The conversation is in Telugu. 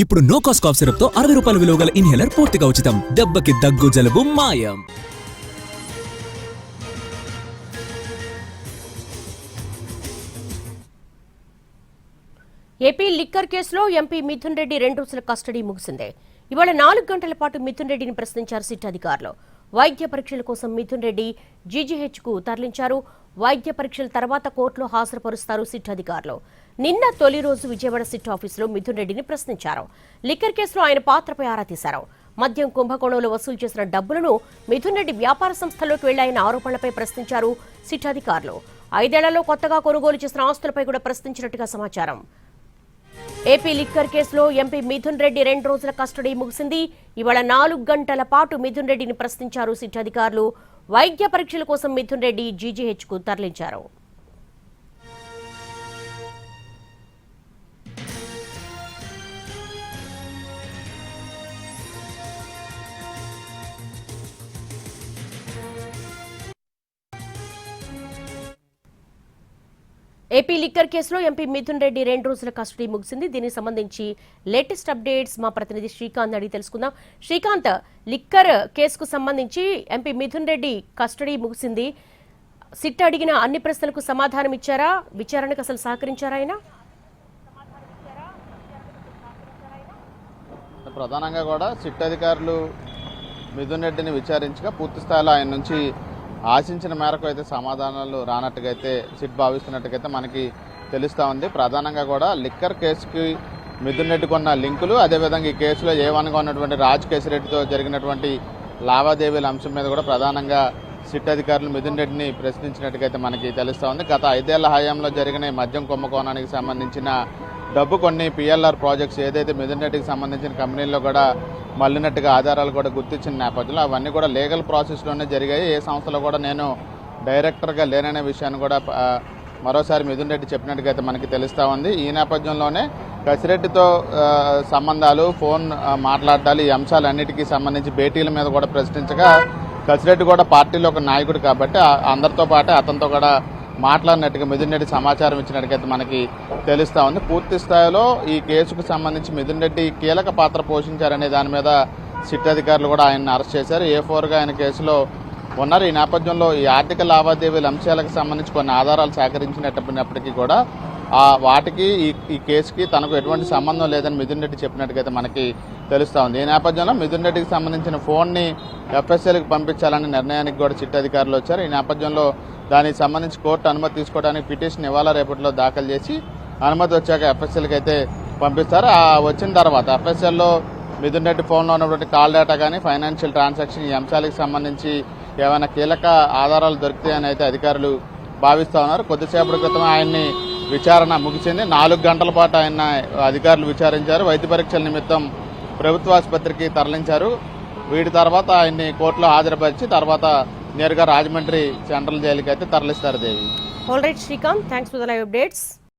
ఇప్పుడు నో కాస్ట్ కాఫ్ సిరప్ తో 60 రూపాయల విలువ గల ఇన్హేలర్ పూర్తిగా ఉచితం. దెబ్బకి దగ్గు జలుబు మాయం. ఏపీ లిక్కర్ కేసులో ఎంపీ మిథున్ రెడ్డి 2 రోజుల కస్టడీ ముగిసింది. ఇవాళ 4 గంటల పాటు మిథున్ రెడ్డిని ప్రశ్నించారు సిట్ అధికారులు. వైద్య పరీక్షల కోసం మిథున్ రెడ్డి జీజీహెచ్కు తరలించారు. వైద్య పరీక్షల తర్వాత కోర్టులో హాజరుపరుస్తారు సిట్ అధికారులు. నిన్న తొలి రోజు విజయవాడ సిట్ ఆఫీసులో మిథున్ రెడ్డిని ప్రశ్నించారు. లిక్కర్ కేసులో ఆయన పాత్రపై ఆరా తీశారు. మద్యం కుంభకోణంలో వసూలు చేసిన డబ్బులను మిథున్ రెడ్డి వ్యాపార సంస్థల్లోకి వెళ్లాయన్న ఆరోపణలపై ప్రశ్నించారు సిట్ అధికారులు. 5 ఏళ్లలో కొత్తగా కొనుగోలు చేసిన ఆస్తులపై కూడా ప్రశ్నించినట్టుగా సమాచారం. ఏపీ లిక్కర్ కేసులో ఎంపీ మిథున్ రెడ్డి 2 రోజుల కస్టడీ ముగిసింది. ఇవాళ 4 గంటల పాటు మిథున్ రెడ్డిని ప్రశ్నించారు సిట్ అధికారులు. వైద్య పరీక్షల కోసం మిథున్ రెడ్డి జీజీహెచ్కు తరలించారు. ఏపీ లిక్కర్ కేసులో ఎంపీ మిథున్ రెడ్డి 2 రోజుల కస్టడీ ముగిసింది. దీనికి సంబంధించి లేటెస్ట్ అప్డేట్స్ మా ప్రతినిధి శ్రీకాంత్ అడిగి తెలుసుకుందాం. శ్రీకాంత్, లిక్కర్ కేసుకు సంబంధించి ఎంపీ మిథున్ రెడ్డి కస్టడీ ముగిసింది. సిట్ అడిగిన అన్ని ప్రశ్నలకు సమాధానం ఇచ్చారా? విచారణకు అసలు సహకరించారా ఆయన? ప్రధానంగా కూడా సిట్ అధికారులు మిథున్ రెడ్డిని విచారించగా పూర్తి స్థాయిలో ఆయన నుంచి ఆశించిన మేరకు అయితే సమాధానాలు రానట్టుగా అయితే సిట్ భావిస్తున్నట్టుగైతే మనకి తెలుస్తూ ఉంది. ప్రధానంగా కూడా లిక్కర్ కేసుకి మిథున్ రెడ్డి కొన్న లింకులు, అదేవిధంగా ఈ కేసులో ఏవన్గా ఉన్నటువంటి రాజ్ కేసిరెడ్డితో జరిగినటువంటి లావాదేవీల అంశం మీద కూడా ప్రధానంగా సిట్ అధికారులు మిథున్ రెడ్డిని ప్రశ్నించినట్టుగైతే మనకి తెలుస్తూ ఉంది. గత 5 ఏళ్ల హయాంలో జరిగిన మద్యం కుంభకోణానికి సంబంధించిన డబ్బు కొన్ని పిఎల్ఆర్ ప్రాజెక్ట్స్ ఏదైతే మిథున్ రెడ్డికి సంబంధించిన కంపెనీల్లో కూడా మళ్ళినట్టుగా ఆధారాలు కూడా గుర్తించిన నేపథ్యంలో అవన్నీ కూడా లీగల్ ప్రాసెస్లోనే జరిగాయి. ఏ సంస్థలో కూడా నేను డైరెక్టర్గా లేననే విషయాన్ని కూడా మరోసారి మిథున్ రెడ్డి చెప్పినట్టుగా అయితే మనకి తెలుస్తూ ఉంది. ఈ నేపథ్యంలోనే కసిరెడ్డితో సంబంధాలు, ఫోన్ మాట్లాడాలి, ఈ అంశాలన్నిటికీ సంబంధించి భేటీల మీద కూడా ప్రశ్నించగా కసిరెడ్డి కూడా పార్టీలో ఒక నాయకుడు కాబట్టి అందరితో పాటే అతనితో కూడా మాట్లాడినట్టుగా మిథున్ రెడ్డి సమాచారం ఇచ్చినట్టుగైతే మనకి తెలుస్తూ ఉంది. పూర్తి స్థాయిలో ఈ కేసుకు సంబంధించి మిథున్ రెడ్డి కీలక పాత్ర పోషించారనే దాని మీద సిట్ అధికారులు కూడా ఆయన్ని అరెస్ట్ చేశారు. A4గా ఆయన కేసులో ఉన్నారు. ఈ నేపథ్యంలో ఈ ఆర్థిక లావాదేవీల అంశాలకు సంబంధించి కొన్ని ఆధారాలు సేకరించినప్పటికీ కూడా వాటికి ఈ కేసుకి తనకు ఎటువంటి సంబంధం లేదని మిథున్ రెడ్డి చెప్పినట్టుగైతే మనకి తెలుస్తూ ఉంది. ఈ నేపథ్యంలో మిథున్ రెడ్డికి సంబంధించిన ఫోన్ని FSLకి పంపించాలనే నిర్ణయానికి కూడా సిట్ అధికారులు వచ్చారు. ఈ నేపథ్యంలో దానికి సంబంధించి కోర్టు అనుమతి తీసుకోవడానికి పిటిషన్ ఇవాళ రేపటిలో దాఖలు చేసి అనుమతి వచ్చాక FSLకి అయితే పంపిస్తారు. వచ్చిన తర్వాత FSLలో మిథున్ రెడ్డి ఫోన్లో ఉన్నటువంటి కాల్ డేటా కానీ, ఫైనాన్షియల్ ట్రాన్సాక్షన్, ఈ అంశాలకు సంబంధించి ఏమైనా కీలక ఆధారాలు దొరుకుతాయని అయితే అధికారులు భావిస్తూ ఉన్నారు. కొద్దిసేపటి క్రితం ఆయన్ని విచారణ ముగిసింది. 4 గంటల పాటు ఆయన అధికారులు విచారించారు. వైద్య పరీక్షల నిమిత్తం ప్రభుత్వ ఆసుపత్రికి తరలించారు. వీటి తర్వాత ఆయన్ని కోర్టులో హాజరుపరిచి తర్వాత నేరుగా రాజమండ్రి సెంట్రల్ జైలుకి అయితే తరలిస్తారు. Devi. All right Srikanth, thanks for the live updates.